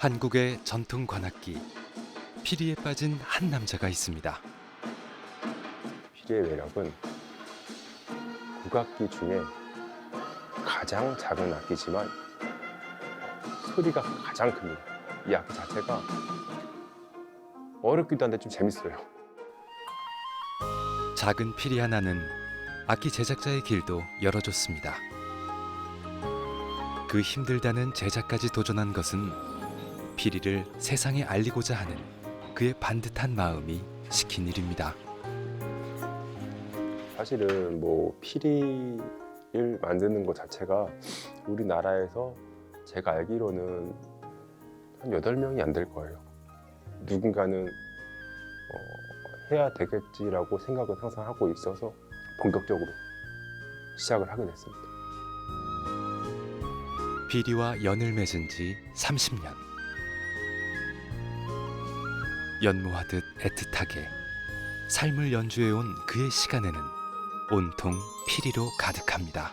한국의 전통 관악기, 피리에 빠진 한 남자가 있습니다. 피리의 매력은 국악기 중에 가장 작은 악기지만 소리가 가장 큽니다. 이 악기 자체가 어렵기도 한데 좀 재밌어요. 작은 피리 하나는 악기 제작자의 길도 열어줬습니다. 그 힘들다는 제작까지 도전한 것은 피리를 세상에 알리고자 하는 그의 반듯한 마음이 시킨 일입니다. 사실은 뭐 피리를 만드는 것 자체가 우리나라에서 제가 알기로는 한 8명이 안 될 거예요. 누군가는 해야 되겠지라고 생각은 항상 하고 있어서 본격적으로 시작을 하게 됐습니다. 피리와 연을 맺은 지 30년. 연모하듯 애틋하게 삶을 연주해온 그의 시간에는 온통 피리로 가득합니다.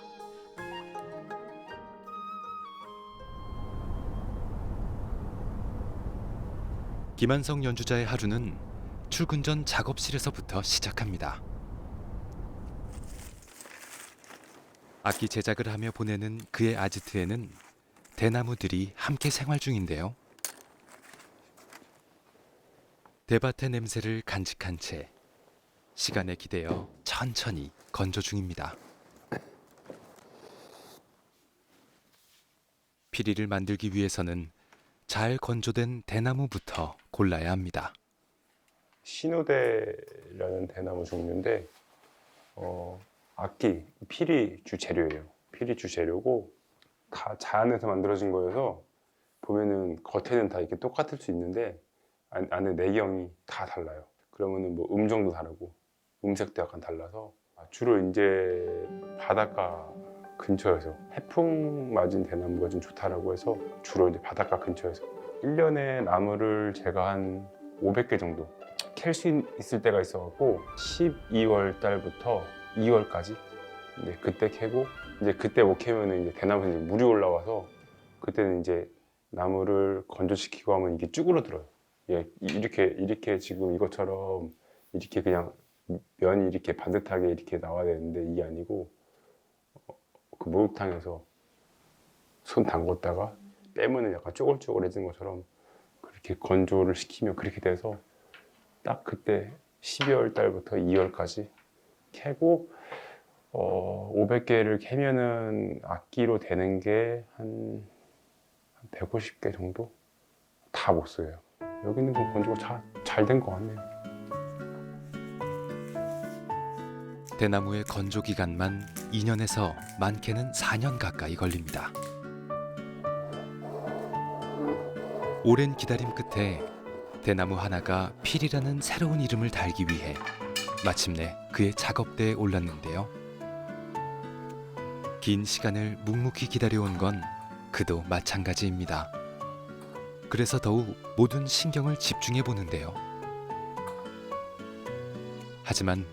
김한성 연주자의 하루는 출근 전 작업실에서부터 시작합니다. 악기 제작을 하며 보내는 그의 아지트에는 대나무들이 함께 생활 중인데요. 대밭의 냄새를 간직한 채 시간에 기대어 천천히 건조 중입니다. 피리를 만들기 위해서는 잘 건조된 대나무부터 골라야 합니다. 신우대라는 대나무 종류인데 악기, 피리 주재료예요. 피리 주재료고 다 자연에서 만들어진 거여서 보면은 겉에는 다 이렇게 똑같을 수 있는데 안에 내경이 다 달라요. 그러면은 뭐 음정도 다르고 음색도 약간 달라서 주로 이제 바닷가 근처에서 해풍 맞은 대나무가 좀 좋다라고 해서 주로 이제 바닷가 근처에서 1년에 나무를 제가 한 500개 정도 캘 수 있을 때가 있어갖고 12월 달부터 2월까지 이제 그때 캐고 이제 그때 못 캐면은 이제 대나무에 물이 올라와서 그때는 이제 나무를 건조시키고 하면 이게 쭈그러들어요. 예, 이렇게 지금 이것처럼 이렇게 그냥 면이 이렇게 반듯하게 이렇게 나와야 되는데 이게 아니고 그 목욕탕에서 손 담궜다가 빼면은 약간 쪼글쪼글해진 것처럼 그렇게 건조를 시키면 그렇게 돼서 딱 그때 12월 달부터 2월까지 캐고 500개를 캐면은 악기로 되는 게 한 150개 정도 다 못 써요. 여기는 좀 건조가 잘 된 것 같네요. 대나무의 건조 기간만 2년에서 많게는 4년 가까이 걸립니다. 오랜 기다림 끝에 대나무 하나가 피리라는 새로운 이름을 달기 위해 마침내 그의 작업대에 올랐는데요. 긴 시간을 묵묵히 기다려온 건 그도 마찬가지입니다. 그래서 더욱 모든 신경을 집중해 보는데요. 하지만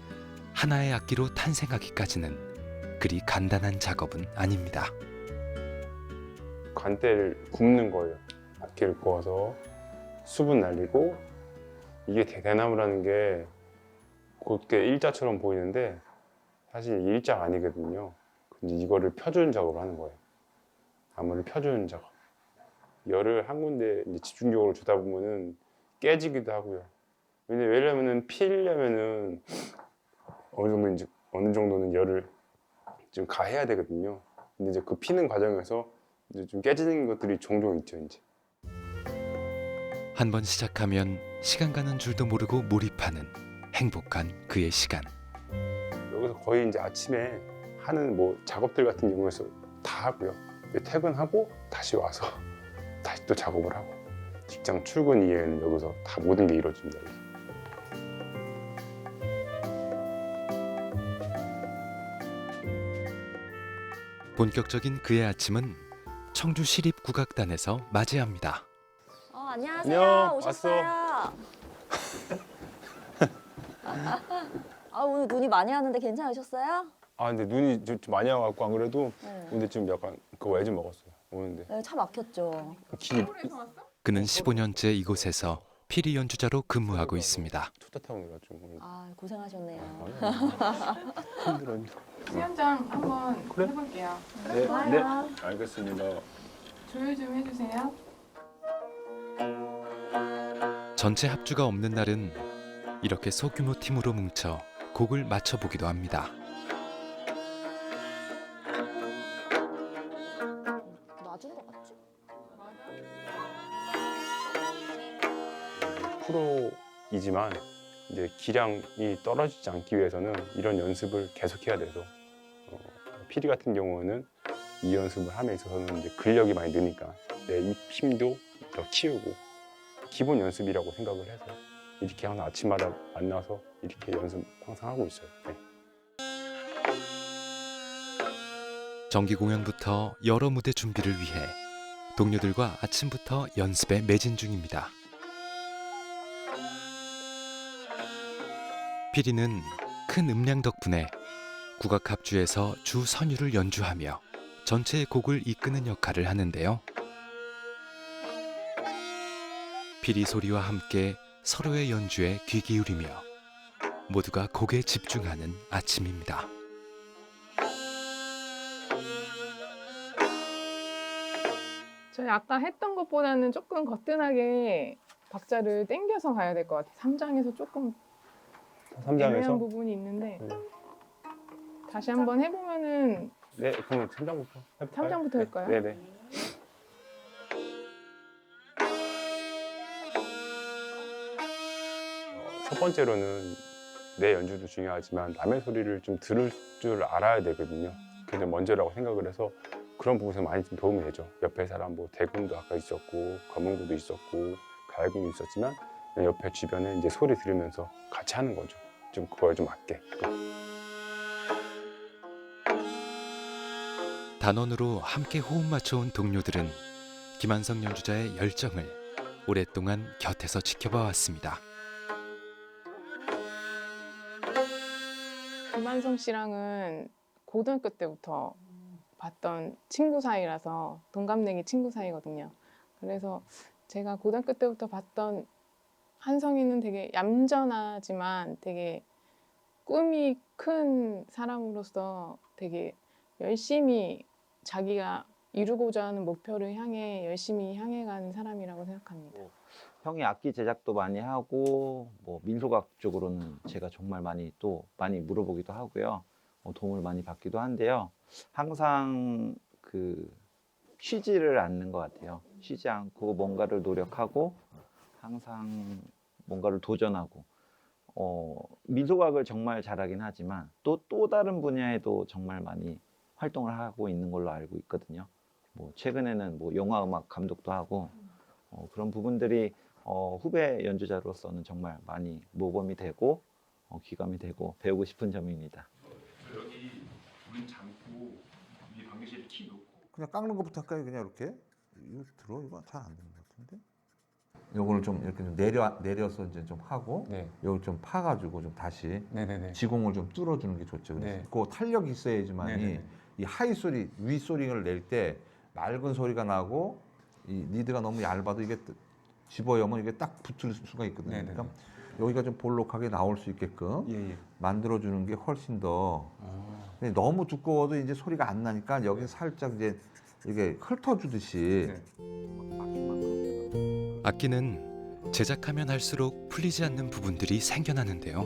하나의 악기로 탄생하기까지는 그리 간단한 작업은 아닙니다. 관대를 굽는 거예요. 악기를 구워서 수분 날리고 이게 대나무라는 게 곧게 일자처럼 보이는데 사실 이게 일자가 아니거든요. 근데 이거를 펴주는 작업을 하는 거예요. 나무를 펴주는 작업. 열을 한 군데 이제 집중적으로 주다 보면은 깨지기도 하고요. 왜냐면은 피려면은 어느 정도는 열을 좀 가해야 되거든요. 근데 이제 그 피는 과정에서 이제 좀 깨지는 것들이 종종 있죠, 이제. 한 번 시작하면 시간 가는 줄도 모르고 몰입하는 행복한 그의 시간. 여기서 거의 이제 아침에 하는 뭐 작업들 같은 경우에서 다 하고요. 퇴근하고 다시 와서 다시 또 작업을 하고 직장 출근 이후에는 여기서 다 모든 게 이루어집니다. 본격적인 그의 아침은 청주 시립국악단에서 맞이합니다. 안녕하세요. 안녕, 오셨어요. 오늘 눈이 많이 왔는데 괜찮으셨어요? 근데 눈이 좀 많이 와갖고 안 그래도 네. 근데 좀 약간 그 외좀 먹었어요. 오는데 네, 차 막혔죠. 길이 그는 15년째 이곳에서 피리 연주자로 근무하고 있습니다. 투타타운 해가지고. 아, 고생하셨네요. 힘들어요. 수연장 한번 그래? 해볼게요. 네, 좋아요. 네, 알겠습니다. 조율 좀 해주세요. 전체 합주가 없는 날은 이렇게 소규모 팀으로 뭉쳐 곡을 맞춰보기도 합니다. 놔준 것 같지? 프로이지만 이제 기량이 떨어지지 않기 위해서는 이런 연습을 계속해야 돼서 피리 같은 경우는 이 연습을 함에 있어서는 이제 근력이 많이 느니까 내 입 힘도 더 키우고 기본 연습이라고 생각을 해서 이렇게 항상 아침마다 만나서 이렇게 연습 항상 하고 있어요. 네. 정기 공연부터 여러 무대 준비를 위해 동료들과 아침부터 연습에 매진 중입니다. 피리는 큰 음량 덕분에 국악 합주에서 주 선율을 연주하며 전체의 곡을 이끄는 역할을 하는데요. 피리 소리와 함께 서로의 연주에 귀 기울이며 모두가 곡에 집중하는 아침입니다. 저희 아까 했던 것보다는 조금 거뜬하게 박자를 당겨서 가야 될 것 같아요. 3장에서 조금 애매한 3장에서 부분이 있는데 네. 다시 한번 해보면은 네, 그럼 3장부터 해볼까요? 3장부터 할까요? 네, 네. 첫 번째로는 내 연주도 중요하지만 남의 소리를 좀 들을 줄 알아야 되거든요. 그게 먼저라고 생각을 해서 그런 부분에서 많이 좀 도움이 되죠. 옆에 사람 뭐 대군도 아까 있었고 검은구도 있었고 가야금도 있었지만 옆에 주변에 이제 소리 들으면서 같이 하는 거죠. 좀 그거에 좀 맞게. 단원으로 함께 호흡 맞춰온 동료들은 김한성 연주자의 열정을 오랫동안 곁에서 지켜봐 왔습니다. 김한성 씨랑은 고등학교 때부터 봤던 친구 사이라서 동갑내기 친구 사이거든요. 그래서 제가 고등학교 때부터 봤던 한성이는 되게 얌전하지만 되게 꿈이 큰 사람으로서 되게 열심히 자기가 이루고자 하는 목표를 향해 열심히 향해가는 사람이라고 생각합니다. 형이 악기 제작도 많이 하고 뭐 민속악 쪽으로는 제가 정말 많이 물어보기도 하고요. 도움을 많이 받기도 한데요. 항상 쉬지를 않는 것 같아요. 쉬지 않고 뭔가를 노력하고 항상 뭔가를 도전하고 민속악을 정말 잘하긴 하지만 또 다른 분야에도 정말 많이 활동을 하고 있는 걸로 알고 있거든요. 뭐 최근에는 뭐 영화 음악 감독도 하고 그런 부분들이 후배 연주자로서는 정말 많이 모범이 되고 귀감이 되고 배우고 싶은 점입니다. 여기 문 잠고 위 방귀실 키 놓고 그냥 깎는 것부터 할까요? 그냥 이렇게? 이거 들어? 이거 잘 안 되는 것 같은데? 요거를 좀 이렇게 좀 내려서 이제 좀 하고 네, 요걸 좀 파가지고 좀 다시 네네네. 지공을 좀 뚫어주는 게 좋죠. 그래서 네. 그 탄력이 있어야지만이 네네네. 이 하이 소리, 위 소리를 낼 때 맑은 소리가 나고 이 리드가 너무 얇아도 이게 집어여면 이게 딱 붙을 수가 있거든요. 네네네. 그러니까 여기가 좀 볼록하게 나올 수 있게끔 예, 예. 만들어주는 게 훨씬 더 근데 너무 두꺼워도 이제 소리가 안 나니까 여기 살짝 이제 이게 훑어주듯이 네. 악기는 제작하면 할수록 풀리지 않는 부분들이 생겨나는데요.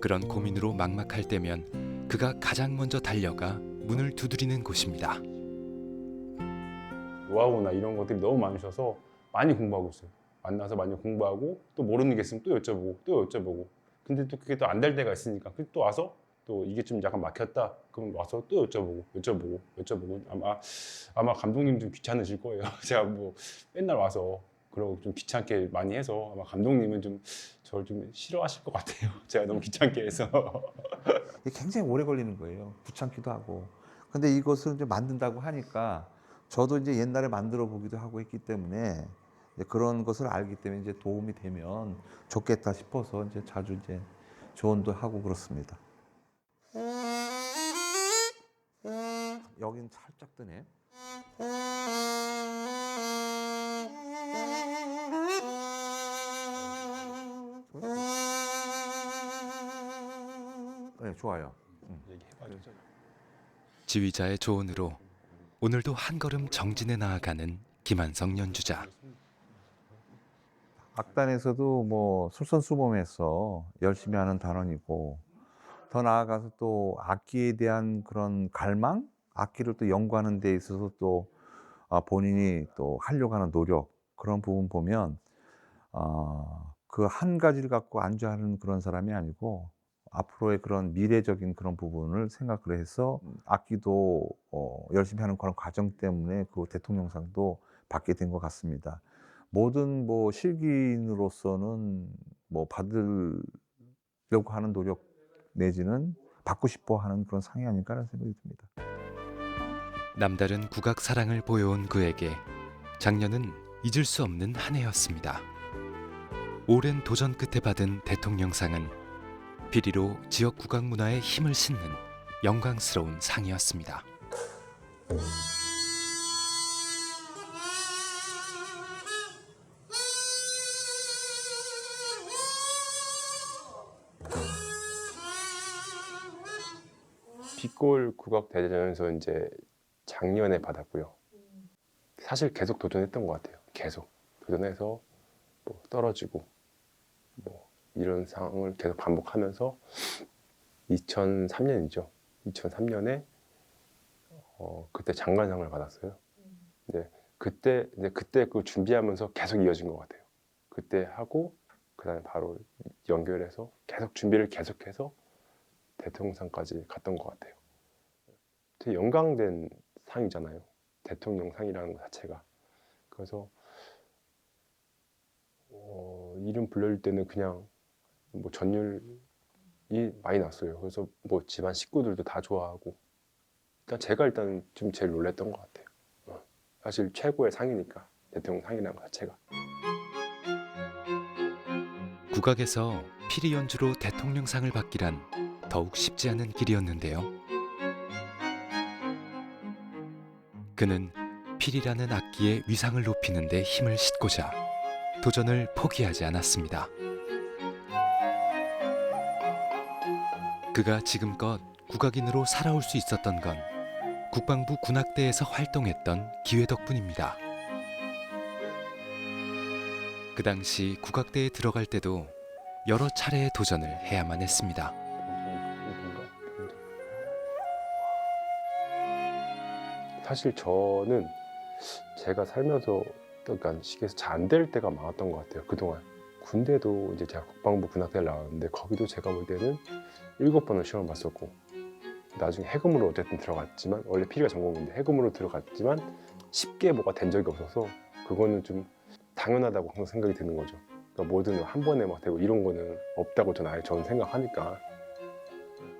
그런 고민으로 막막할 때면 그가 가장 먼저 달려가 문을 두드리는 곳입니다. 노하우나 이런 것들이 너무 많으셔서 많이 공부하고 있어요. 만나서 많이 공부하고 또 모르는 게 있으면 또 여쭤보고 근데 또 그게 또 안 될 때가 있으니까 또 와서 또 이게 좀 약간 막혔다 그럼 와서 또 여쭤보고 아마 감독님 좀 귀찮으실 거예요. 제가 뭐 맨날 와서 그러고 좀 귀찮게 많이 해서 아마 감독님은 좀 저를 좀 싫어하실 것 같아요. 제가 너무 귀찮게 해서. 이게 굉장히 오래 걸리는 거예요. 귀찮기도 하고. 근데 이것을 이제 만든다고 하니까 저도 이제 옛날에 만들어 보기도 하고 했기 때문에 이제 그런 것을 알기 때문에 이제 도움이 되면 좋겠다 싶어서 이제 자주 이제 조언도 하고 그렇습니다. 여긴 살짝 뜨네. 좋아요. 지휘자의 조언으로 오늘도 한 걸음 정진해 나아가는 김한성 연주자. 악단에서도 뭐 솔선수범해서 열심히 하는 단원이고 더 나아가서 또 악기에 대한 그런 갈망, 악기를 또 연구하는 데 있어서 또 본인이 또 하려고 하는 노력 그런 부분 보면 그 한 가지를 갖고 안주하는 그런 사람이 아니고 앞으로의 그런 미래적인 그런 부분을 생각을 해서 악기도 열심히 하는 그런 과정 때문에 그 대통령상도 받게 된 것 같습니다. 모든 뭐 실기인으로서는 뭐 받으려고 하는 노력 내지는 받고 싶어 하는 그런 상이 아닐까 하는 생각이 듭니다. 남다른 국악 사랑을 보여온 그에게 작년은 잊을 수 없는 한 해였습니다. 오랜 도전 끝에 받은 대통령상은 비리로 지역 국악 문화에 힘을 싣는 영광스러운 상이었습니다. 빛골 국악 대전에서 이제 작년에 받았고요. 사실 계속 도전했던 것 같아요. 계속 도전해서 뭐 떨어지고 뭐 이런 상황을 계속 반복하면서 2003년이죠. 2003년에 그때 장관상을 받았어요. 근데 그때 그 준비하면서 계속 이어진 것 같아요. 그때 하고 그다음에 바로 연결해서 계속 준비를 계속해서 대통령상까지 갔던 것 같아요. 되게 영광된 상이잖아요. 대통령상이라는 것 자체가. 그래서 이름 불릴 때는 그냥 뭐 전율이 많이 났어요. 그래서 뭐 집안 식구들도 다 좋아하고 일단 좀 제일 놀랬던 것 같아요. 사실 최고의 상이니까 대통령상이라는 것 자체가. 국악에서 피리 연주로 대통령상을 받기란 더욱 쉽지 않은 길이었는데요. 그는 피리라는 악기의 위상을 높이는 데 힘을 싣고자 도전을 포기하지 않았습니다. 그가 지금껏 국악인으로 살아올 수 있었던 건 국방부 군악대에서 활동했던 기회 덕분입니다. 그 당시 국악대에 들어갈 때도 여러 차례의 도전을 해야만 했습니다. 사실 저는 제가 살면서 그러니까 시계에서 잘 안 될 때가 많았던 것 같아요. 그동안 군대도 이제 제가 국방부 군악대를 나왔는데 거기도 제가 볼 때는 7번을 시험을 봤었고 나중에 해금으로 어쨌든 들어갔지만 원래 피리가 전공인데 해금으로 들어갔지만 쉽게 뭐가 된 적이 없어서 그거는 좀 당연하다고 항상 생각이 드는 거죠. 그러니까 뭐든 한 번에 막 되고 이런 거는 없다고 저는 생각하니까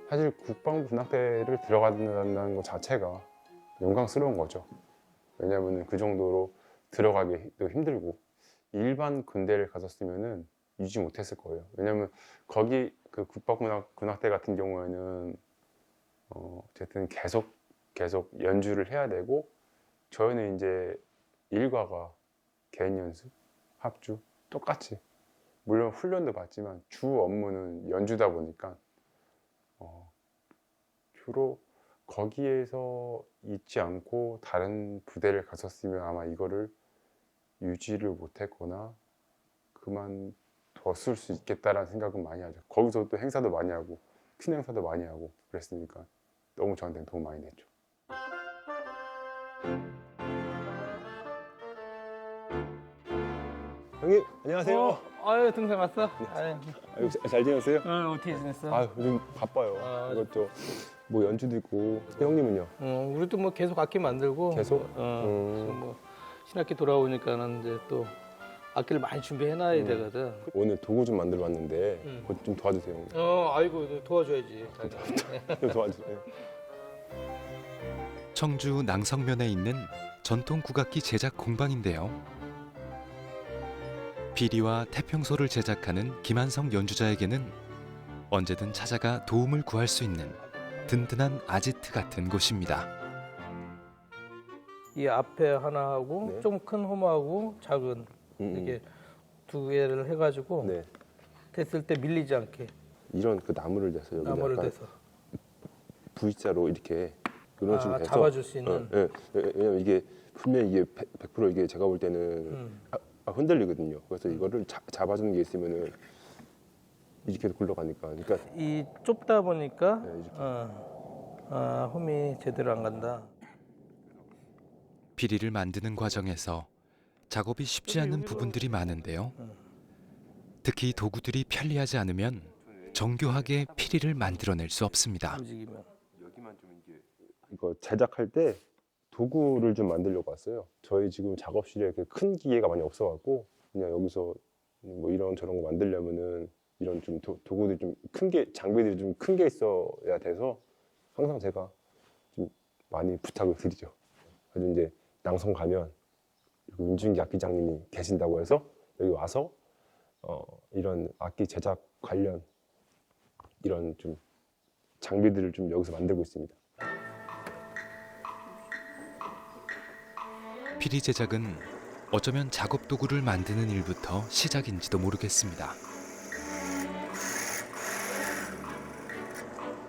사실 국방부 군악대를 들어간다는 것 자체가 영광스러운 거죠. 왜냐하면 그 정도로 들어가기도 힘들고 일반 군대를 갔었으면은 유지 못했을 거예요. 왜냐하면 거기 그 국방군악대 같은 경우에는 어쨌든 계속 연주를 해야 되고 저희는 이제 일과가 개인 연습, 합주 똑같이 물론 훈련도 받지만 주 업무는 연주다 보니까 주로 거기에서 있지 않고 다른 부대를 갔었으면 아마 이거를 유지를 못했거나 그만뒀을 수 있겠다라는 생각은 많이 하죠. 거기서 또 행사도 많이 하고 큰 행사도 많이 하고 그랬으니까 너무 저한테는 도움 많이 됐죠. 형님 안녕하세요. 아유 등산 왔어? 아유, 아유, 잘 지냈어요? 어떻게 지냈어? 아 요즘 바빠요. 이것도 뭐 연주도 있고 형님은요? 우리도 뭐 계속 악기 만들고 계속? 지금 뭐 신학기 돌아오니까는 이제 또 악기를 많이 준비해놔야 되거든. 오늘 도구 좀 만들어 왔는데 그거 좀 도와주세요. 형님. 아이고 도와줘야지. 좀 도와주세요. 청주 낭성면에 있는 전통 국악기 제작 공방인데요. 피리와 태평소를 제작하는 김한성 연주자에게는 언제든 찾아가 도움을 구할 수 있는 든든한 아지트 같은 곳입니다. 이 앞에 하나하고 네. 좀 큰 호모하고 작은 이렇게 두 개를 해가지고 네. 됐을 때 밀리지 않게 이런 그 나무를 대서 여기 나무를 대서 V자로 이렇게 이런 식으로 해서 잡아줄 수 있는. 왜냐면 이게 분명히 이게 100% 이게 제가 볼 때는 흔들리거든요. 그래서 이거를 잡아주는 게 있으면은 이렇게 굴러가니까. 그러니까 이 좁다 보니까 네, 이렇게. 홈이 제대로 안 간다. 피리를 만드는 과정에서 작업이 쉽지 않은 부분들이 많은데요. 특히 도구들이 편리하지 않으면 정교하게 피리를 만들어낼 수 없습니다. 움직이면. 여기만 좀 이거 제작할 때 도구를 좀 만들려고 왔어요. 저희 지금 작업실에 이렇게 큰 기계가 많이 없어갖고 그냥 여기서 뭐 이런 저런 거 만들려면은 이런 좀 도구들이 좀 큰 게 장비들이 좀 큰 게 있어야 돼서 항상 제가 좀 많이 부탁을 드리죠. 그래서 이제 낭성 가면 윤준기 악기장님이 계신다고 해서 여기 와서 이런 악기 제작 관련 이런 좀 장비들을 좀 여기서 만들고 있습니다. 피리 제작은 어쩌면 작업 도구를 만드는 일부터 시작인지도 모르겠습니다.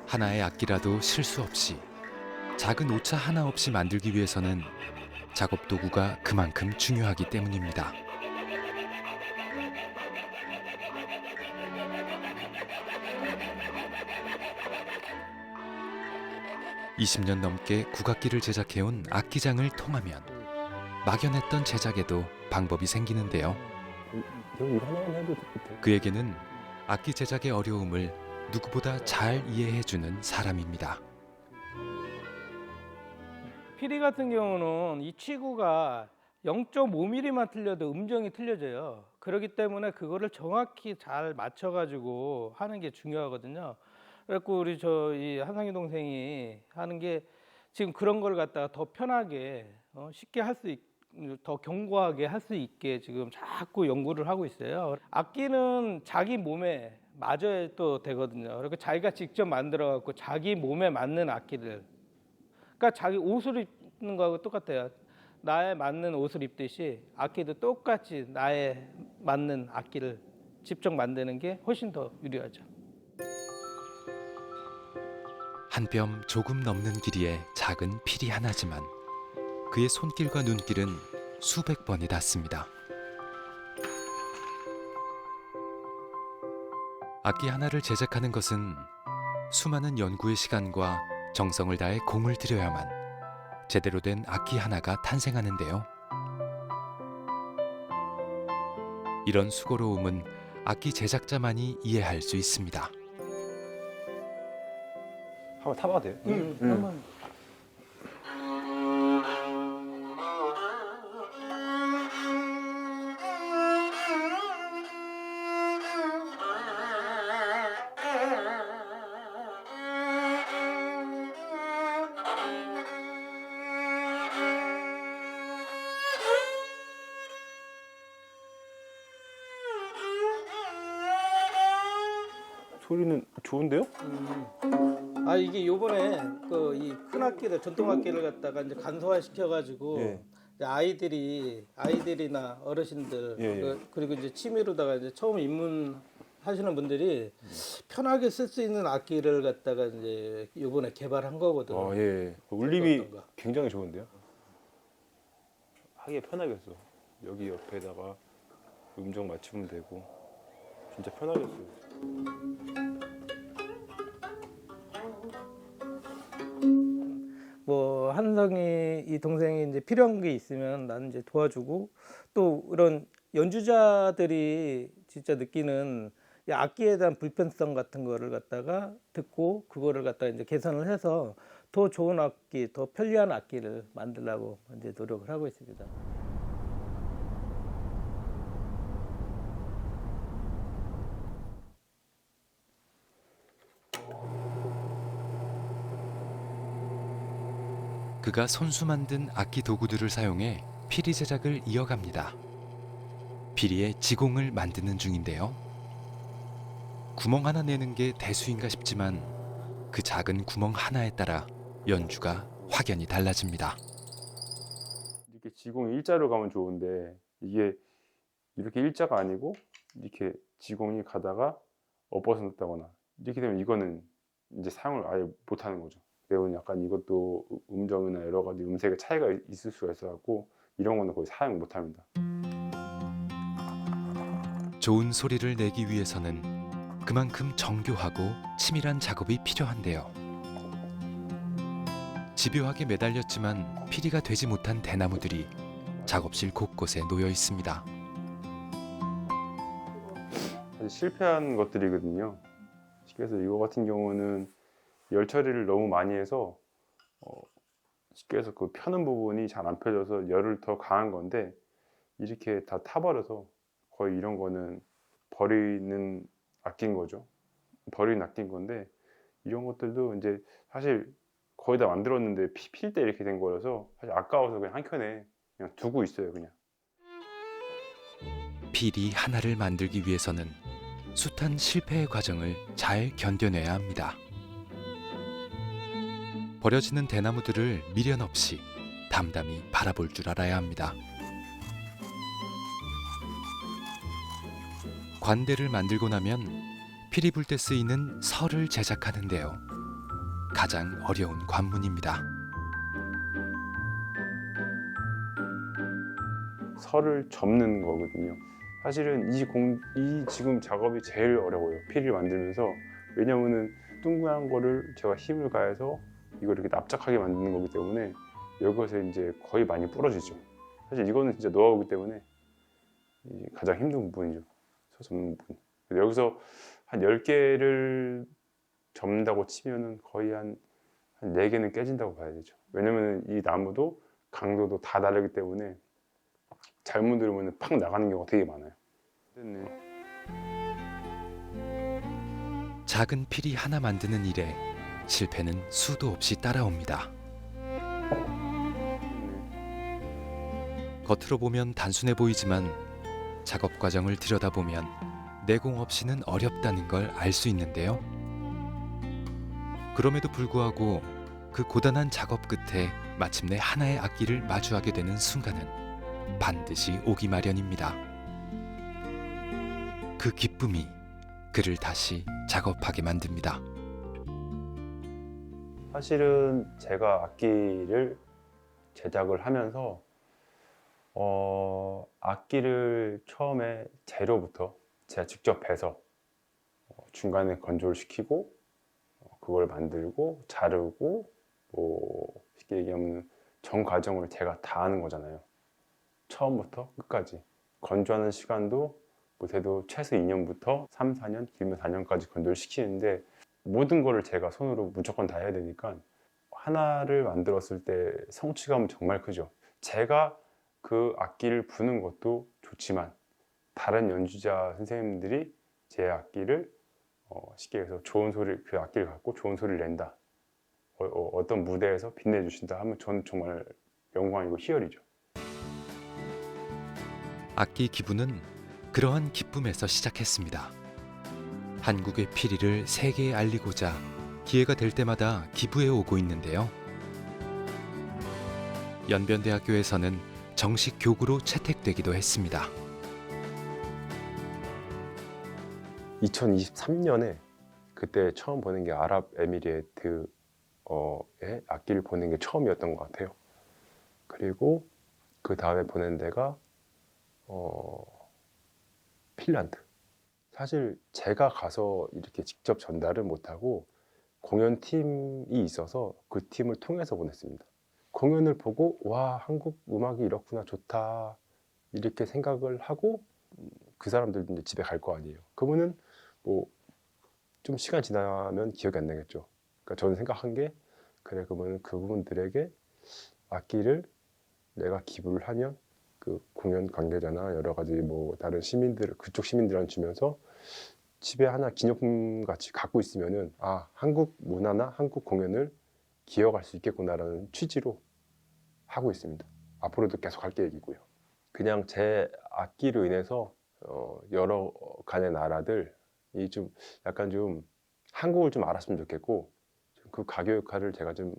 하나의 악기라도 실수 없이, 작은 오차 하나 없이 만들기 위해서는 작업 도구가 그만큼 중요하기 때문입니다. (20년) 넘게 국악기를 제작해온 악기장을 통하면 막연했던 제작에도 방법이 생기는데요. 이거 하나만 해도 돼. 그에게는 악기 제작의 어려움을 누구보다 잘 이해해주는 사람입니다. 피리 같은 경우는 이 치구가 0.5mm만 틀려도 음정이 틀려져요. 그렇기 때문에 그거를 정확히 잘 맞춰가지고 하는 게 중요하거든요. 그래갖고 우리 이 한상희 동생이 하는 게 지금 그런 걸 갖다가 더 편하게 쉽게 할 수 더 견고하게 할 수 있게 지금 자꾸 연구를 하고 있어요. 악기는 자기 몸에 맞아야 또 되거든요. 그리고 자기가 직접 만들어갖고 자기 몸에 맞는 악기를, 그러니까 자기 옷을 입는 거하고 똑같아요. 나에 맞는 옷을 입듯이 악기도 똑같이 나에 맞는 악기를 직접 만드는 게 훨씬 더 유리하죠. 한 뼘 조금 넘는 길이의 작은 피리 하나지만 그의 손길과 눈길은 수백 번이 닿습니다. 악기 하나를 제작하는 것은 수많은 연구의 시간과 정성을 다해 공을 들여야만 제대로 된 악기 하나가 탄생하는데요. 이런 수고로움은 악기 제작자만이 이해할 수 있습니다. 한번 타봐도 돼요? 한번. 소리는 좋은데요? 이게 요번에 이 큰 악기를, 전통 악기를 갖다가 이제 간소화 시켜가지고 예. 아이들이나 어르신들 예. 그리고 이제 취미로다가 이제 처음 입문하시는 분들이 편하게 쓸 수 있는 악기를 갖다가 이제 요번에 개발한 거거든요. 예. 울림이 어떤가? 굉장히 좋은데요? 하기에 편하겠어. 여기 옆에다가 음정 맞추면 되고 진짜 편하겠어요. 뭐 한성이 이 동생이 이제 필요한 게 있으면 나는 이제 도와주고, 또 이런 연주자들이 진짜 느끼는 이 악기에 대한 불편성 같은 거를 갖다가 듣고 그거를 갖다가 이제 개선을 해서 더 좋은 악기, 더 편리한 악기를 만들려고 이제 노력을 하고 있습니다. 그가 손수 만든 악기 도구들을 사용해 피리 제작을 이어갑니다. 피리의 지공을 만드는 중인데요. 구멍 하나 내는 게 대수인가 싶지만 그 작은 구멍 하나에 따라 연주가 확연히 달라집니다. 이렇게 지공이 일자로 가면 좋은데 이게 이렇게 일자가 아니고 이렇게 지공이 가다가 엎어서 넣다거나 이렇게 되면 이거는 이제 사용을 아예 못 하는 거죠. 배우는 약간 이것도 음정이나 여러 가지 음색의 차이가 있을 수가 있어갖고 이런 거는 거의 사용 못합니다. 좋은 소리를 내기 위해서는 그만큼 정교하고 치밀한 작업이 필요한데요. 집요하게 매달렸지만 피리가 되지 못한 대나무들이 작업실 곳곳에 놓여 있습니다. 사실 실패한 것들이거든요. 그래서 이거 같은 경우는 열 처리를 너무 많이 해서 쉽게 해서 그 펴는 부분이 잘 안 펴져서 열을 더 강한 건데 이렇게 다 타버려서 거의 이런 거는 버리는 아낀 거죠. 버리는 아낀 건데 이런 것들도 이제 사실 거의 다 만들었는데 필 때 이렇게 된 거라서 사실 아까워서 그냥 한 켠에 그냥 두고 있어요. 그냥. 피리 하나를 만들기 위해서는 숱한 실패의 과정을 잘 견뎌내야 합니다. 버려지는 대나무들을 미련 없이 담담히 바라볼 줄 알아야 합니다. 관대를 만들고 나면 피리 불 때 쓰이는 설을 제작하는데요. 가장 어려운 관문입니다. 설을 접는 거거든요. 사실은 이 지금 작업이 제일 어려워요. 피리를 만들면서. 왜냐면은 둥근한 거를 제가 힘을 가해서 이걸 이렇게 납작하게 만드는 거기 때문에 여기서 이제 거의 많이 부러지죠. 사실 이거는 진짜 노하우기 때문에 가장 힘든 부분이죠. 서 접는 부분. 여기서 한 10개를 접는다고 치면은 거의 한 4개는 깨진다고 봐야 되죠. 왜냐면 이 나무도 강도도 다 다르기 때문에 잘못 누르면 팍 나가는 경우가 되게 많아요. 됐네. 작은 피리 하나 만드는 일에 실패는 수도 없이 따라옵니다. 겉으로 보면 단순해 보이지만 작업 과정을 들여다보면 내공 없이는 어렵다는 걸 알 수 있는데요. 그럼에도 불구하고 그 고단한 작업 끝에 마침내 하나의 악기를 마주하게 되는 순간은 반드시 오기 마련입니다. 그 기쁨이 그를 다시 작업하게 만듭니다. 사실은 제가 악기를 제작을 하면서 악기를 처음에 재료부터 제가 직접 해서 중간에 건조를 시키고 그걸 만들고 자르고 뭐 쉽게 얘기하면 전 과정을 제가 다 하는 거잖아요. 처음부터 끝까지 건조하는 시간도 못해도 최소 2년부터 3, 4년 길면 4년까지 건조를 시키는데 모든 거를 제가 손으로 무조건 다 해야 되니까 하나를 만들었을 때 성취감은 정말 크죠. 제가 그 악기를 부는 것도 좋지만 다른 연주자 선생님들이 제 악기를 쉽게 해서 좋은 소리, 그 악기를 갖고 좋은 소리를 낸다, 어떤 무대에서 빛내주신다 하면 저는 정말 영광이고 희열이죠. 악기 기부는 그러한 기쁨에서 시작했습니다. 한국의 피리를 세계에 알리고자 기회가 될 때마다 기부해 오고 있는데요. 연변대학교에서는 정식 교구로 채택되기도 했습니다. 2023년에 그때 처음 보는 게 아랍에미리트의 악기를 보는 게 처음이었던 것 같아요. 그리고 그 다음에 보낸 데가 핀란드. 사실 제가 가서 이렇게 직접 전달은 못하고 공연팀이 있어서 그 팀을 통해서 보냈습니다. 공연을 보고 와, 한국 음악이 이렇구나, 좋다 이렇게 생각을 하고 그 사람들도 이제 집에 갈 거 아니에요. 그러면은 뭐 좀 시간 지나면 기억이 안 나겠죠. 그러니까 저는 생각한 게 그래, 그러면 그분들에게 악기를 내가 기부를 하면 그 공연 관계자나 여러 가지 뭐 다른 시민들, 그쪽 시민들한테 주면서 집에 하나 기념품 같이 갖고 있으면은 아, 한국 문화나 한국 공연을 기억할 수 있겠구나라는 취지로 하고 있습니다. 앞으로도 계속 할 계획이고요. 그냥 제 악기로 인해서 여러 간의 나라들이 좀 약간 좀 한국을 좀 알았으면 좋겠고, 그 가교 역할을 제가 좀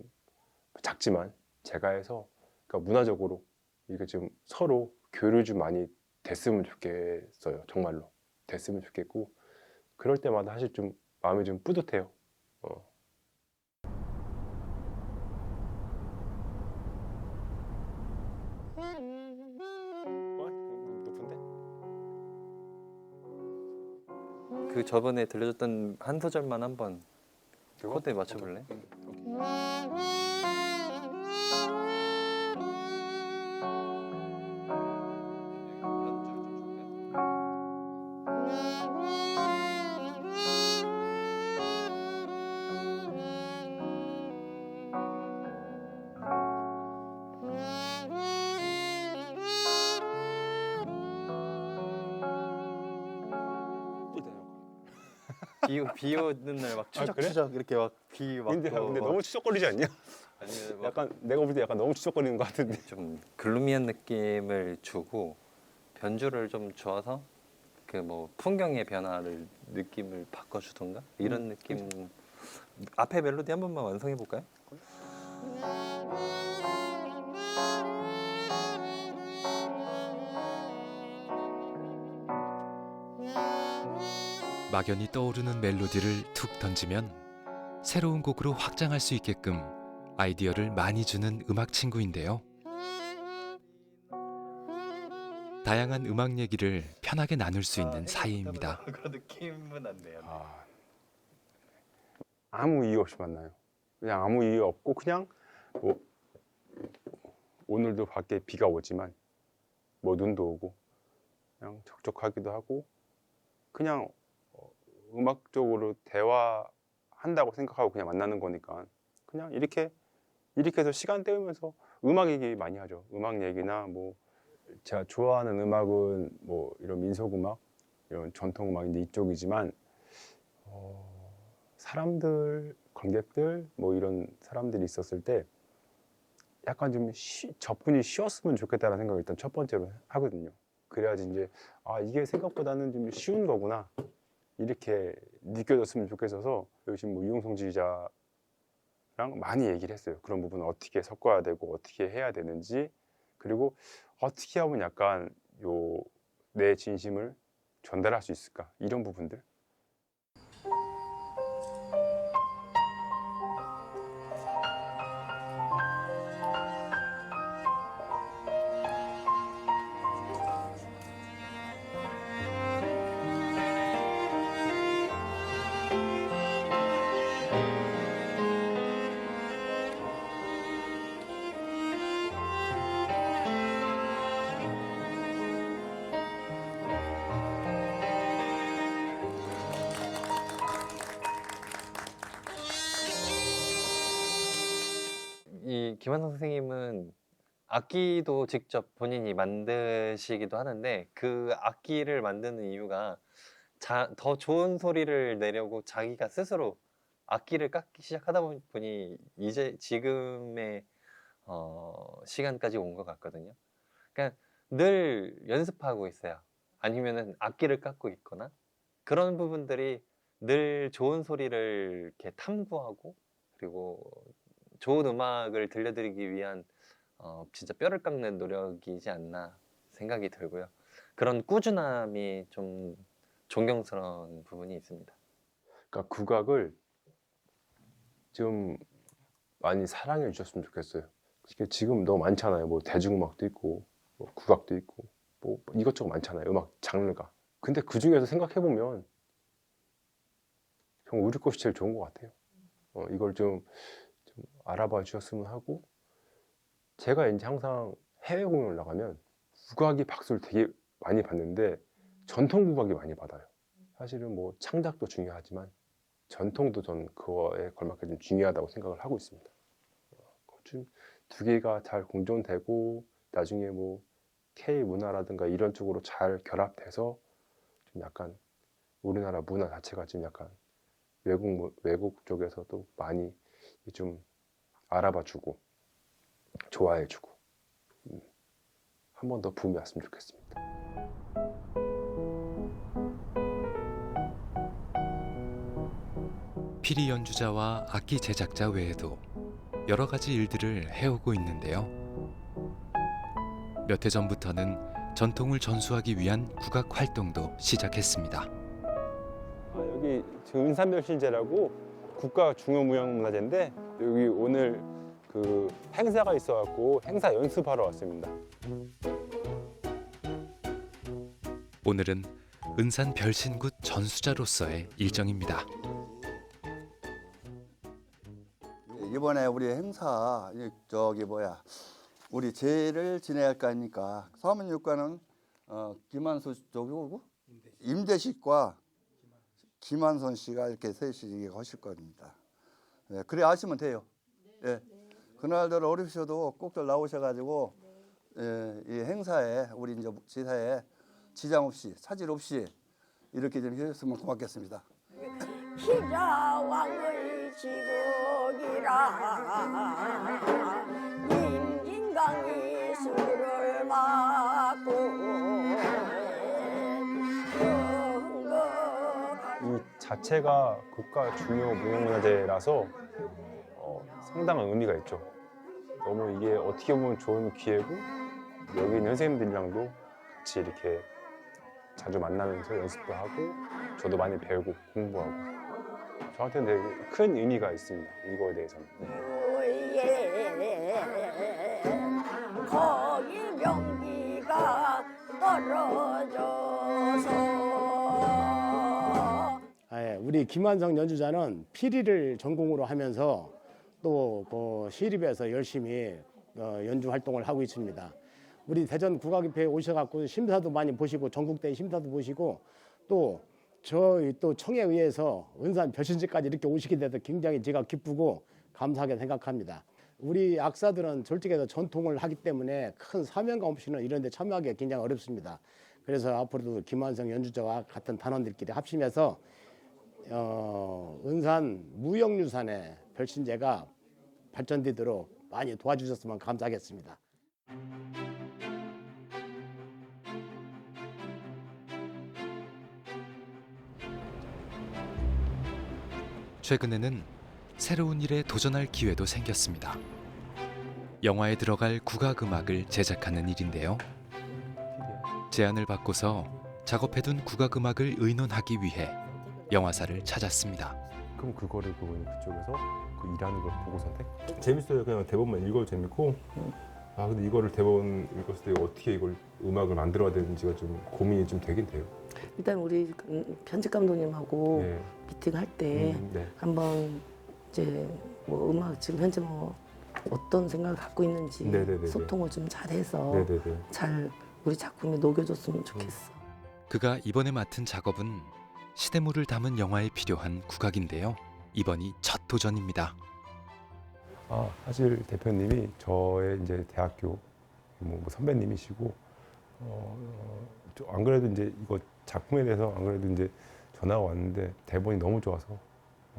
작지만 제가 해서 그러니까 문화적으로 이게 좀 서로 교류 좀 많이 됐으면 좋겠어요. 정말로 됐으면 좋겠고, 그럴 때마다 사실 좀 마음이 좀 뿌듯해요. 그 저번에 들려줬던 한 소절만 한번 코드에 맞춰볼래? 비 오는 날 막 추적추적 이렇게 막 비 막. 근데 너무 추적거리지 않냐? 아니면 막 약간 내가 볼 때 약간 너무 추적거리는 것 같은데. 좀 글루미한 느낌을 주고 변주를 좀 줘서 그 뭐 풍경의 변화를 느낌을 바꿔주던가 이런 느낌. 앞에 멜로디 한 번만 완성해 볼까요? 막연히 떠오르는 멜로디를 툭 던지면 새로운 곡으로 확장할 수 있게끔 아이디어를 많이 주는 음악 친구인데요. 다양한 음악 얘기를 편하게 나눌 수 있는 사이입니다. 그런 느낌은 안 돼요. 아무 이유 없이 만나요. 그냥 아무 이유 없고 그냥 뭐 오늘도 밖에 비가 오지만 뭐 눈도 오고 그냥 적적하기도 하고 그냥 음악적으로 대화한다고 생각하고 그냥 만나는 거니까 그냥 이렇게 해서 시간 때우면서 음악 얘기 많이 하죠. 음악 얘기나 뭐 제가 좋아하는 음악은 뭐 이런 민속 음악, 이런 전통 음악인데 이쪽이지만 사람들, 관객들 뭐 이런 사람들이 있었을 때 약간 좀 접근이 쉬웠으면 좋겠다는 생각을 일단 첫 번째로 하거든요. 그래야지 이제 아 이게 생각보다는 좀 쉬운 거구나 이렇게 느껴졌으면 좋겠어서 요즘 뭐 유용성 지휘자랑 많이 얘기를 했어요. 그런 부분을 어떻게 섞어야 되고 어떻게 해야 되는지 그리고 어떻게 하면 약간 요 내 진심을 전달할 수 있을까 이런 부분들. 이 김한성 선생님은 악기도 직접 본인이 만드시기도 하는데 그 악기를 만드는 이유가 더 좋은 소리를 내려고 자기가 스스로 악기를 깎기 시작하다 보니 이제 지금의 시간까지 온 것 같거든요. 그러니까 늘 연습하고 있어요. 아니면은 악기를 깎고 있거나 그런 부분들이 늘 좋은 소리를 이렇게 탐구하고 그리고 좋은 음악을 들려드리기 위한 진짜 뼈를 깎는 노력이지 않나 생각이 들고요. 그런 꾸준함이 좀 존경스러운 부분이 있습니다. 그러니까 국악을 좀 많이 사랑해 주셨으면 좋겠어요. 이게 지금 너무 많잖아요. 뭐 대중음악도 있고 뭐 국악도 있고 뭐 이것저것 많잖아요. 음악 장르가. 근데 그 중에서 생각해 보면 형 우리 것이 제일 좋은 것 같아요. 이걸 좀 알아봐 주셨으면 하고 제가 이제 항상 해외 공연을 나가면 국악이 박수를 되게 많이 받는데 전통 국악이 많이 받아요. 사실은 뭐 창작도 중요하지만 전통도 전 그거에 걸맞게 좀 중요하다고 생각을 하고 있습니다. 좀 두 개가 잘 공존되고 나중에 뭐 K 문화라든가 이런 쪽으로 잘 결합돼서 좀 약간 우리나라 문화 자체가 좀 약간 외국 쪽에서도 많이 좀 알아봐주고 좋아해주고 한 번 더 붐이 왔으면 좋겠습니다. 피리 연주자와 악기 제작자 외에도 여러 가지 일들을 해오고 있는데요. 몇 해 전부터는 전통을 전수하기 위한 국악 활동도 시작했습니다. 여기 은산별실제라고 국가 중요무형문화재인데 여기 오늘 그 행사가 있어갖고 행사 연습하러 왔습니다. 오늘은 은산 별신굿 전수자로서의 일정입니다. 이번에 우리 행사 우리 제를 지내야 할 거 아닙니까? 사문육가는 김한수 쪽이고 임대식과 김한선 씨가 이렇게 셋이 하실 겁니다. 네, 그래 아시면 돼요. 예. 그날들 어렵셔도 꼭들 나오셔가지고 이 행사에 우리 이제 지사에 지장 없이 사질 없이 이렇게 좀 해줬으면 고맙겠습니다. 희자왕의 지극이라 임진강이 술을 맞고 이 자체가 국가 중요 무형문화재라서 상당한 의미가 있죠. 너무 이게 어떻게 보면 좋은 기회고 여기 있는 선생님들이랑도 같이 이렇게 자주 만나면서 연습도 하고 저도 많이 배우고 공부하고 저한테는 되게 큰 의미가 있습니다. 이거에 대해서는. 거기 명기가 떨어져서 우리 김한성 연주자는 피리를 전공으로 하면서 또 그 시립에서 열심히 연주 활동을 하고 있습니다. 우리 대전 국악협회에 오셔갖고 심사도 많이 보시고 전국대 심사도 보시고 또 저희 또 청에 의해서 은산 별신지까지 이렇게 오시게 돼서 굉장히 제가 기쁘고 감사하게 생각합니다. 우리 악사들은 솔직히 전통을 하기 때문에 큰 사명감 없이는 이런 데 참여하기가 굉장히 어렵습니다. 그래서 앞으로도 김한성 연주자와 같은 단원들끼리 합심해서 은산 무형유산의 별신제가 발전되도록 많이 도와주셨으면 감사하겠습니다. 최근에는 새로운 일에 도전할 기회도 생겼습니다. 영화에 들어갈 국악음악을 제작하는 일인데요. 제안을 받고서 작업해둔 국악음악을 의논하기 위해 영화사를 찾았습니다. 그럼 그거를 그쪽에서 그 일하는 걸 보고 선택? 재밌어요. 그냥 대본만 읽어도 재밌고 근데 이거를 대본 읽었을 때 어떻게 이걸 음악을 만들어야 되는지가 좀 고민이 좀 되긴 돼요. 일단 우리 편집 감독님하고 네. 미팅할 때 네. 한번 이제 뭐 음악 지금 현재 뭐 어떤 생각을 갖고 있는지 네네네네. 소통을 좀 잘해서 네네네. 잘 우리 작품에 녹여줬으면 좋겠어. 그가 이번에 맡은 작업은 시대물을 담은 영화에 필요한 국악인데요. 이번이 첫 도전입니다. 사실 대표님이 저의 이제 대학교 뭐 선배님이시고 안 그래도 이제 이거 작품에 대해서 안 그래도 이제 전화가 왔는데 대본이 너무 좋아서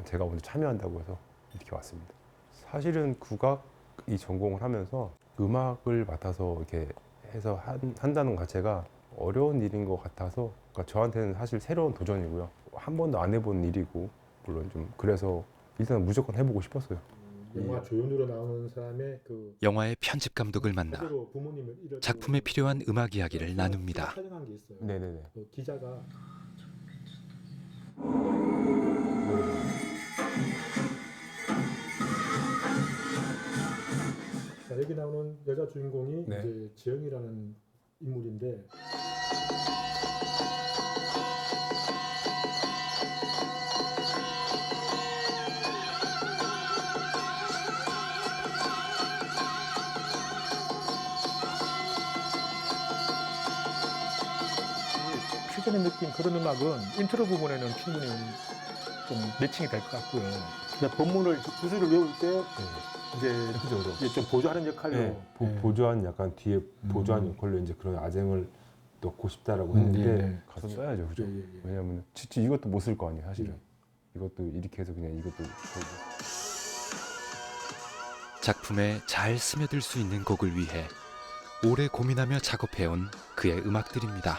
제가 먼저 참여한다고 해서 이렇게 왔습니다. 사실은 국악이 전공을 하면서 음악을 맡아서 이렇게 해서 한다는 것 자체가 어려운 일인 것 같아서 그러니까 저한테는 사실 새로운 도전이고요. 한 번도 안 해본 일이고 물론 좀 그래서 일단 무조건 해보고 싶었어요. 영화 조연으로 나오는 사람의 영화의 편집 감독을 만나 작품에 필요한 음악 이야기를 나눕니다. 촬영한 게 있어요. 네네네. 기자가 자, 여기 나오는 여자 주인공이 네. 이제 지영이라는 인물인데. 퓨전의 느낌 그런 음악은 인트로 부분에는 충분히 좀 매칭이 될 것 같고요. 근데 본문을 주술을 외울 때 이제 좀 보조하는 역할로 보조한 약간 뒤에 보조한 역할로 이제 그런 아쟁을 넣고 싶다라고 했는데 가서 써야죠, 그죠? 왜냐하면 진짜 이것도 못 쓸 거 아니에요, 사실은. 이것도 이렇게 해서 그냥 이것도 작품에 잘 스며들 수 있는 곡을 위해 오래 고민하며 작업해온 그의 음악들입니다.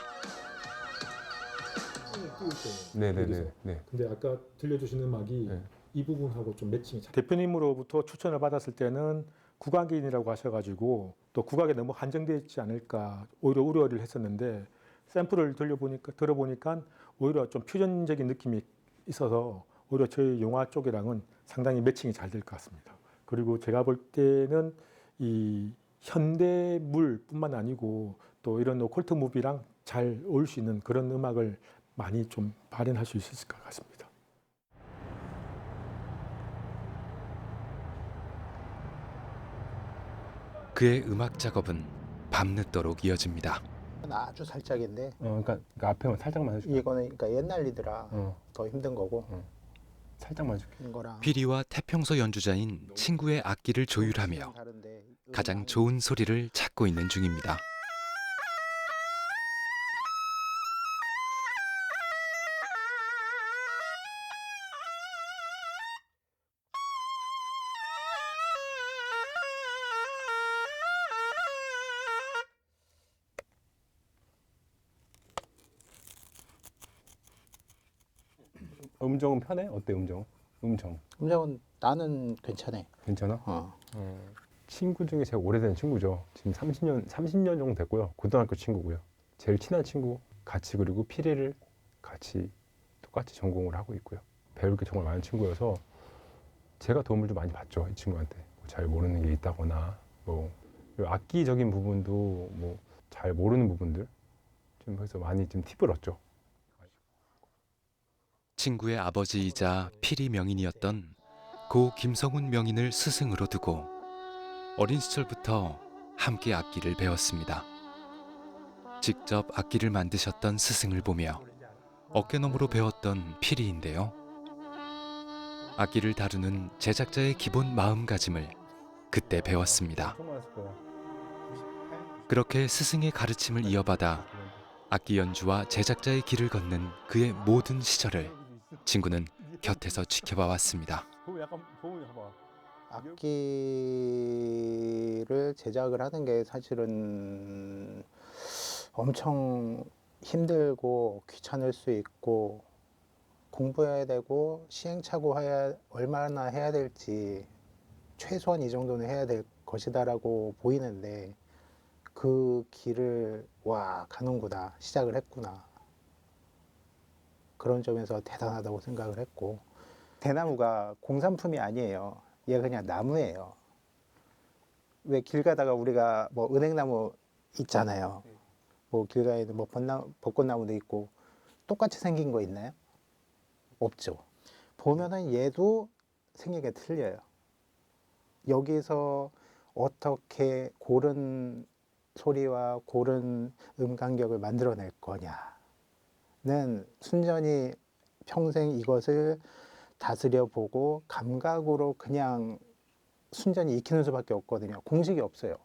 네네네. 근데 아까 들려주신 음악이 이 부분하고 좀 매칭이 잘. 대표님으로부터 추천을 받았을 때는 국악인이라고 하셔가지고 또 국악에 너무 한정되어 있지 않을까 오히려 우려를 했었는데 샘플을 들어보니까 오히려 좀 퓨전적인 느낌이 있어서 오히려 저희 영화 쪽이랑은 상당히 매칭이 잘 될 것 같습니다. 그리고 제가 볼 때는 이 현대물뿐만 아니고 또 이런 오컬트 무비랑 잘 어울릴 수 있는 그런 음악을 많이 좀 발현할 수 있을 것 같습니다. 그의 음악 작업은 밤늦도록 이어집니다. 아주 살짝인데. 그러니까 앞에만 살짝만 해줄게. 이거는 그러니까 옛날 리드라 더 힘든 거고. 살짝만 해줄게. 이거랑 피리와 태평소 연주자인 친구의 악기를 조율하며 가장 좋은 소리를 찾고 있는 중입니다. 음정은 편해? 어때 음정? 음정은 나는 괜찮아. 괜찮아? 친구 중에 제일 오래된 친구죠. 지금 30년 정도 됐고요. 고등학교 친구고요. 제일 친한 친구 같이 그리고 피리를 같이 똑같이 전공을 하고 있고요. 배울 게 정말 많은 친구여서 제가 도움을 좀 많이 받죠. 이 친구한테 잘 모르는 게 있다거나 뭐 악기적인 부분도 뭐 잘 모르는 부분들 좀 그래서 많이 좀 팁을 얻죠. 친구의 아버지이자 피리 명인이었던 고 김성훈 명인을 스승으로 두고 어린 시절부터 함께 악기를 배웠습니다. 직접 악기를 만드셨던 스승을 보며 어깨너머로 배웠던 피리인데요. 악기를 다루는 제작자의 기본 마음가짐을 그때 배웠습니다. 그렇게 스승의 가르침을 이어받아 악기 연주와 제작자의 길을 걷는 그의 모든 시절을 친구는 곁에서 지켜봐 왔습니다. 악기를 제작을 하는 게 사실은 엄청 힘들고 귀찮을 수 있고 공부해야 되고 시행착오 얼마나 해야 될지 최소한 이 정도는 해야 될 것이다라고 보이는데 그 길을 가는구나, 시작을 했구나. 그런 점에서 대단하다고 생각을 했고 대나무가 공산품이 아니에요. 얘가 그냥 나무예요. 왜 길 가다가 우리가 뭐 은행나무 있잖아요. 뭐 길가에는 뭐 벚꽃나무도 있고 똑같이 생긴 거 있나요? 없죠. 보면은 얘도 생긴 게 틀려요. 여기서 어떻게 고른 소리와 고른 간격을 만들어낼 거냐는 순전히 평생 이것을 다스려 보고 감각으로 그냥 순전히 익히는 수밖에 없거든요. 공식이 없어요.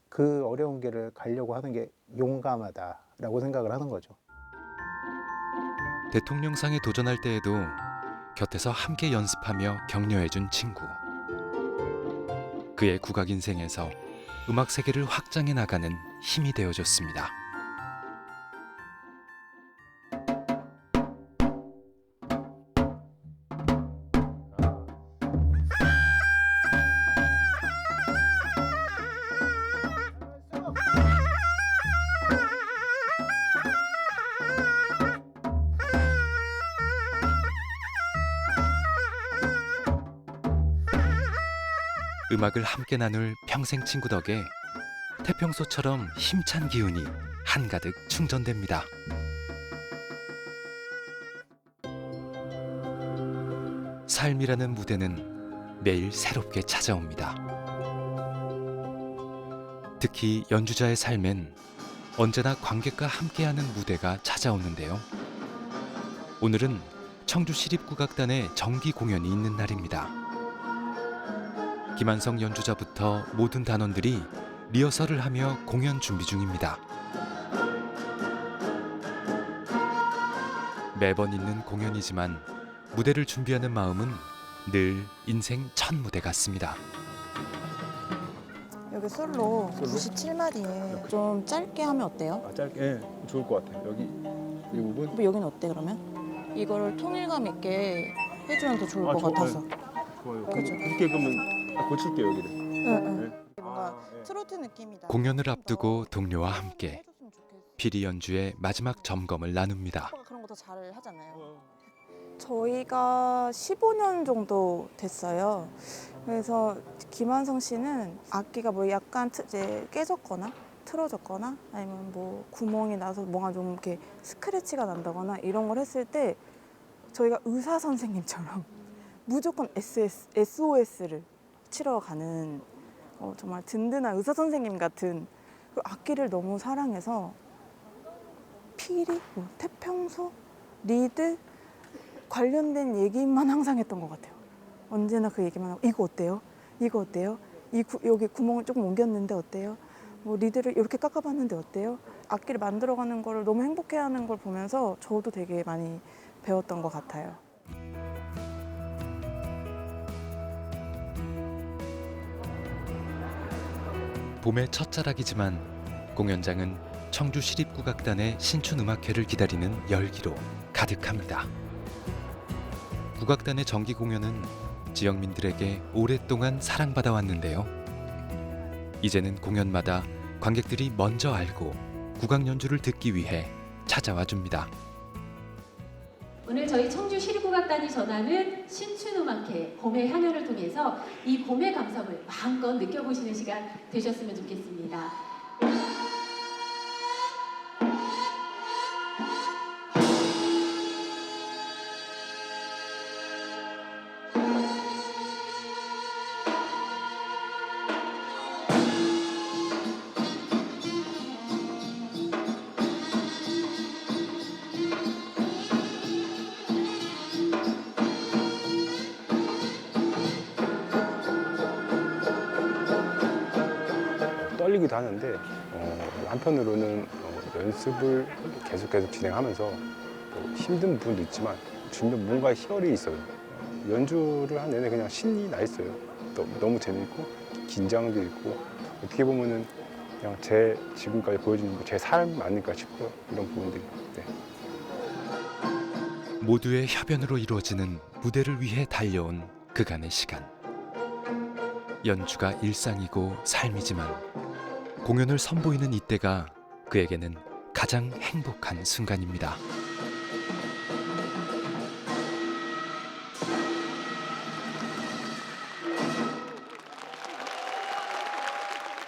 그 어려운 길을 가려고 하는 게 용감하다라고 생각을 하는 거죠. 대통령상에 도전할 때에도 곁에서 함께 연습하며 격려해준 친구. 그의 국악 인생에서 음악 세계를 확장해 나가는 힘이 되어줬습니다. 음악을 함께 나눌 평생 친구 덕에 태평소처럼 힘찬 기운이 한가득 충전됩니다. 삶이라는 무대는 매일 새롭게 찾아옵니다. 특히 연주자의 삶엔 언제나 관객과 함께하는 무대가 찾아오는데요. 오늘은 청주시립국악단의 정기 공연이 있는 날입니다. 김한성 연주자부터 모든 단원들이 리허설을 하며 공연 준비 중입니다. 매번 있는 공연이지만 무대를 준비하는 마음은 늘 인생 첫 무대 같습니다. 여기 솔로 97마디에 좀 짧게 하면 어때요? 짧게 좋을 것 같아요. 여기 이 부분. 뭐 여기는 어때 그러면? 이거를 통일감 있게 해주면 더 좋을 것 같아서. 좋아요. 그렇죠. 그렇게 그러면 고칠게요 여기를. 응. 뭔가 트로트 느낌이다. 공연을 앞두고 동료와 함께 피리 연주의 마지막 점검을 나눕니다. 그런 거 더 잘 하잖아요. 저희가 15년 정도 됐어요. 그래서 김한성 씨는 악기가 뭐 약간 이제 깨졌거나 틀어졌거나 아니면 뭐 구멍이 나서 뭔가 좀 이렇게 스크래치가 난다거나 이런 걸 했을 때 저희가 의사 선생님처럼 무조건 SOS를 치러 가는 정말 든든한 의사 선생님 같은 그 악기를 너무 사랑해서 피리, 뭐 태평소, 리드 관련된 얘기만 항상 했던 것 같아요. 언제나 그 얘기만 하고 이거 어때요? 이거 어때요? 여기 구멍을 조금 옮겼는데 어때요? 뭐 리드를 이렇게 깎아봤는데 어때요? 악기를 만들어가는 걸 너무 행복해하는 걸 보면서 저도 되게 많이 배웠던 것 같아요. 봄의 첫자락이지만 공연장은 청주시립국악단의 신춘음악회를 기다리는 열기로 가득합니다. 국악단의 정기 공연은 지역민들에게 오랫동안 사랑받아 왔는데요. 이제는 공연마다 관객들이 먼저 알고 국악 연주를 듣기 위해 찾아와 줍니다. 오늘 저희 청주시립국악단이 전하는 신춘음악회 봄의 향연을 통해서 이 봄의 감성을 마음껏 느껴보시는 시간 되셨으면 좋겠습니다. 떨리기도 하는데 한편으로는 연습을 계속 진행하면서 힘든 부분도 있지만 주변 뭔가 희열이 있어요. 연주를 한 내내 그냥 신이 나 있어요. 너무 재밌고 긴장도 있고 어떻게 보면은 그냥 제 지금까지 보여주는 제 삶 아닐까 싶어요. 이런 부분들이. 네. 모두의 협연으로 이루어지는 무대를 위해 달려온 그간의 시간. 연주가 일상이고 삶이지만 공연을 선보이는 이때가 그에게는 가장 행복한 순간입니다.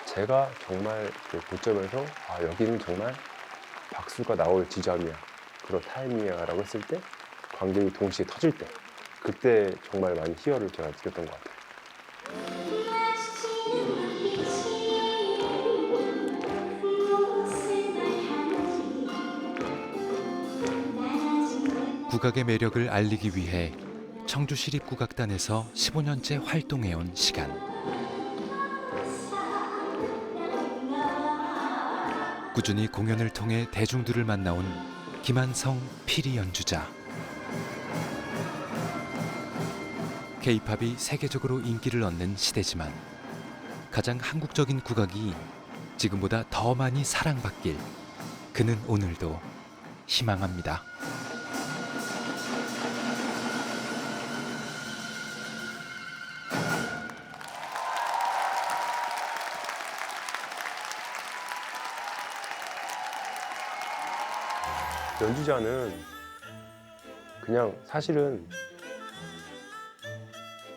제가 정말 그 고점에서 여기는 정말 박수가 나올 지점이야, 그런 타임이야 라고 했을 때 관객이 동시에 터질 때 그때 정말 많이 희열을 제가 느꼈던 것 같아요. 국악의 매력을 알리기 위해 청주시립국악단에서 15년째 활동해온 시간. 꾸준히 공연을 통해 대중들을 만나온 김한성 피리 연주자. K-팝이 세계적으로 인기를 얻는 시대지만 가장 한국적인 국악이 지금보다 더 많이 사랑받길 그는 오늘도 희망합니다. 연주자는 그냥 사실은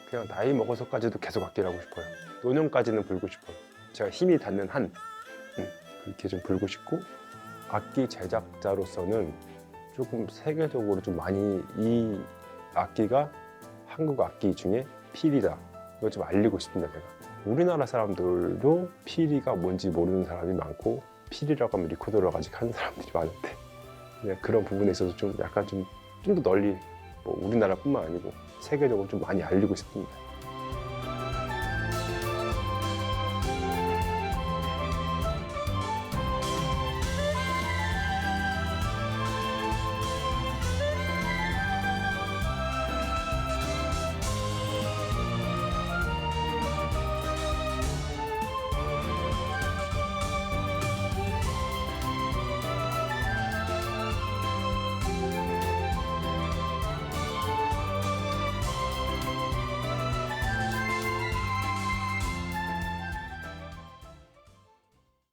그냥 나이 먹어서까지도 계속 악기를 하고 싶어요. 노년까지는 불고 싶어요. 제가 힘이 닿는 한 그렇게 좀 불고 싶고, 악기 제작자로서는 조금 세계적으로 좀 많이 이 악기가 한국 악기 중에 피리다, 이걸 좀 알리고 싶습니다. 제가 우리나라 사람들도 피리가 뭔지 모르는 사람이 많고, 피리라고 하면 리코더를 아직 하는 사람들이 많은데 그런 부분에 있어서 좀 약간 좀 더 널리 우리나라뿐만 아니고 세계적으로 좀 많이 알리고 싶습니다.